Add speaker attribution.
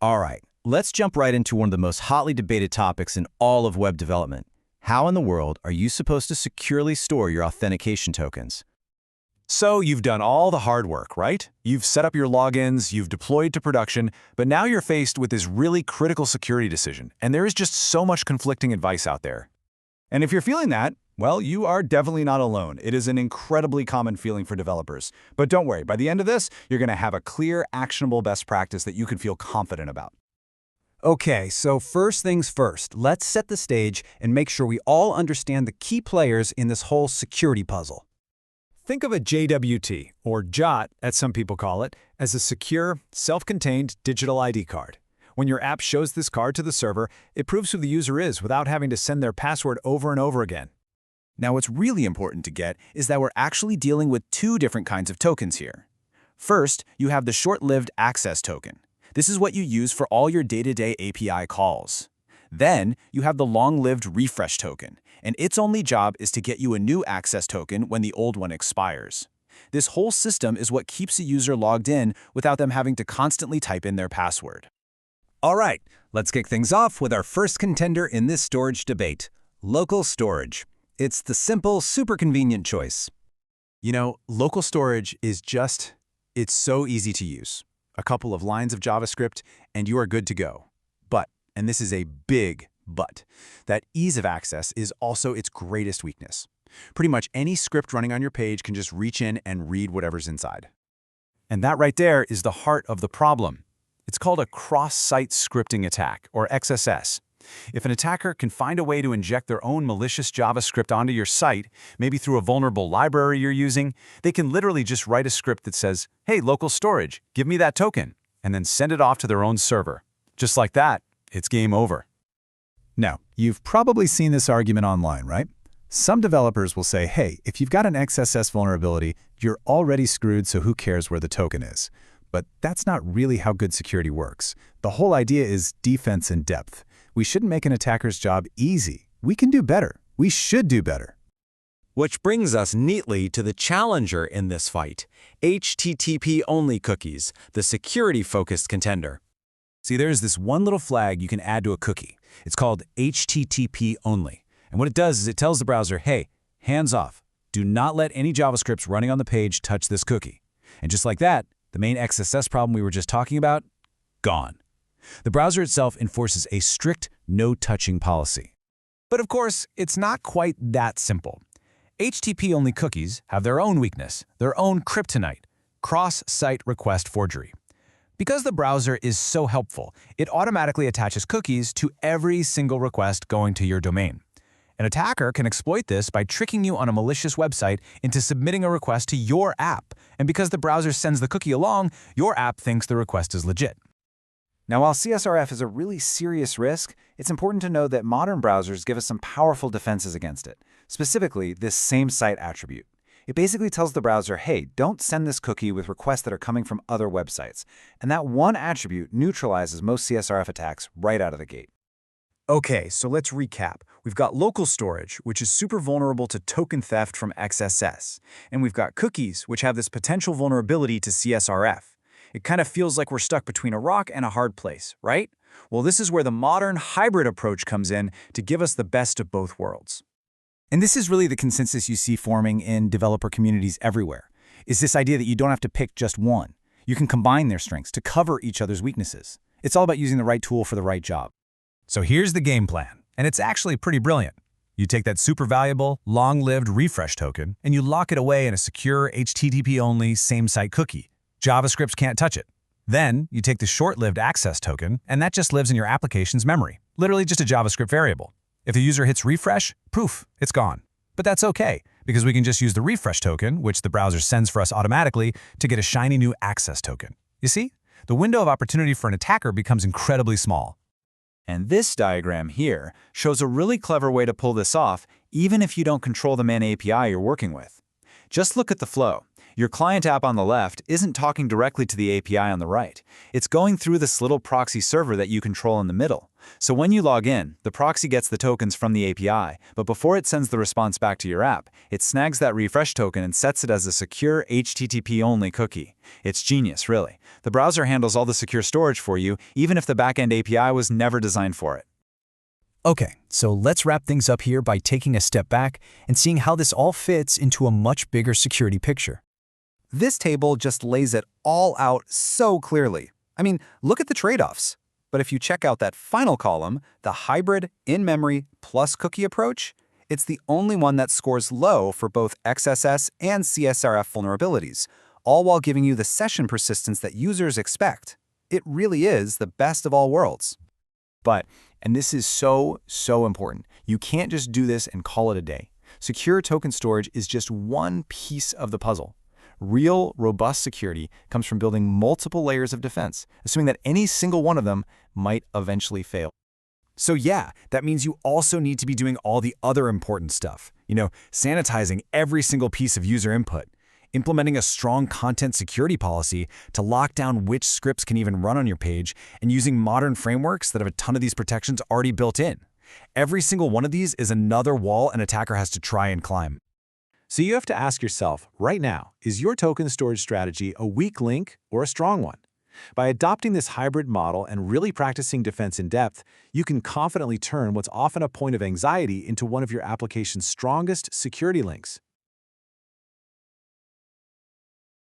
Speaker 1: All right, let's jump right into one of the most hotly debated topics in all of web development. How in the world are you supposed to securely store your authentication tokens?
Speaker 2: So you've done all the hard work, right? You've set up your logins, you've deployed to production, but now you're faced with this really critical security decision, and there is just so much conflicting advice out there.
Speaker 3: And if you're feeling that, well, you are definitely not alone. It is an incredibly common feeling for developers. But don't worry, by the end of this, you're going to have a clear, actionable best practice that you can feel confident about.
Speaker 4: Okay, so first things first, let's set the stage and make sure we all understand the key players in this whole security puzzle.
Speaker 2: Think of a JWT, or JWT as some people call it, as a secure, self-contained digital ID card. When your app shows this card to the server, it proves who the user is without having to send their password over and over again.
Speaker 1: Now, what's really important to get is that we're actually dealing with two different kinds of tokens here. First, you have the short-lived access token. This is what you use for all your day-to-day API calls. Then, you have the long-lived refresh token, and its only job is to get you a new access token when the old one expires. This whole system is what keeps a user logged in without them having to constantly type in their password.
Speaker 4: All right, let's kick things off with our first contender in this storage debate, local storage. It's the simple, super convenient choice.
Speaker 2: You know, local storage is it's so easy to use. A couple of lines of JavaScript, and you are good to go. But, and this is a big but, that ease of access is also its greatest weakness. Pretty much any script running on your page can just reach in and read whatever's inside. And that right there is the heart of the problem. It's called a cross-site scripting attack, or XSS. If an attacker can find a way to inject their own malicious JavaScript onto your site, maybe through a vulnerable library you're using, they can literally just write a script that says, "Hey, local storage, give me that token," and then send it off to their own server. Just like that, it's game over.
Speaker 3: Now, you've probably seen this argument online, right? Some developers will say, hey, if you've got an XSS vulnerability, you're already screwed, so who cares where the token is? But that's not really how good security works. The whole idea is defense in depth. We shouldn't make an attacker's job easy. We can do better. We should do better.
Speaker 5: Which brings us neatly to the challenger in this fight, HTTP-only cookies, the security-focused contender.
Speaker 2: See, there's this one little flag you can add to a cookie. It's called HTTP only. And what it does is it tells the browser, hey, hands off. Do not let any JavaScripts running on the page touch this cookie. And just like that, the main XSS problem we were just talking about, gone. The browser itself enforces a strict no-touching policy. But of course, it's not quite that simple. HTTP-only cookies have their own weakness, their own kryptonite, cross-site request forgery. Because the browser is so helpful, it automatically attaches cookies to every single request going to your domain. An attacker can exploit this by tricking you on a malicious website into submitting a request to your app, and because the browser sends the cookie along, your app thinks the request is legit.
Speaker 3: Now, while CSRF is a really serious risk, it's important to know that modern browsers give us some powerful defenses against it, specifically this same site attribute. It basically tells the browser, hey, don't send this cookie with requests that are coming from other websites. And that one attribute neutralizes most CSRF attacks right out of the gate.
Speaker 2: Okay, so let's recap. We've got local storage, which is super vulnerable to token theft from XSS. And we've got cookies, which have this potential vulnerability to CSRF. It kind of feels like we're stuck between a rock and a hard place, right? Well, this is where the modern hybrid approach comes in to give us the best of both worlds.
Speaker 4: And this is really the consensus you see forming in developer communities everywhere, is this idea that you don't have to pick just one. You can combine their strengths to cover each other's weaknesses. It's all about using the right tool for the right job.
Speaker 2: So here's the game plan, and it's actually pretty brilliant. You take that super valuable, long-lived refresh token, and you lock it away in a secure HTTP-only same-site cookie. JavaScript can't touch it. Then you take the short-lived access token, and that just lives in your application's memory, literally just a JavaScript variable. If the user hits refresh, poof, it's gone. But that's okay, because we can just use the refresh token, which the browser sends for us automatically, to get a shiny new access token. You see? The window of opportunity for an attacker becomes incredibly small.
Speaker 3: And this diagram here shows a really clever way to pull this off, even if you don't control the main API you're working with. Just look at the flow. Your client app on the left isn't talking directly to the API on the right. It's going through this little proxy server that you control in the middle.
Speaker 2: So when you log in, the proxy gets the tokens from the API, but before it sends the response back to your app, it snags that refresh token and sets it as a secure HTTP-only cookie. It's genius, really. The browser handles all the secure storage for you, even if the backend API was never designed for it.
Speaker 4: Okay, so let's wrap things up here by taking a step back and seeing how this all fits into a much bigger security picture.
Speaker 5: This table just lays it all out so clearly. I mean, look at the trade-offs. But if you check out that final column, the hybrid in-memory plus cookie approach, it's the only one that scores low for both XSS and CSRF vulnerabilities, all while giving you the session persistence that users expect. It really is the best of all worlds.
Speaker 3: But, and this is so important, you can't just do this and call it a day. Secure token storage is just one piece of the puzzle. Real, robust security comes from building multiple layers of defense, assuming that any single one of them might eventually fail.
Speaker 2: So yeah, that means you also need to be doing all the other important stuff. Sanitizing every single piece of user input, implementing a strong content security policy to lock down which scripts can even run on your page, and using modern frameworks that have a ton of these protections already built in. Every single one of these is another wall an attacker has to try and climb.
Speaker 6: So you have to ask yourself, right now, is your token storage strategy a weak link or a strong one? By adopting this hybrid model and really practicing defense in depth, you can confidently turn what's often a point of anxiety into one of your application's strongest security links.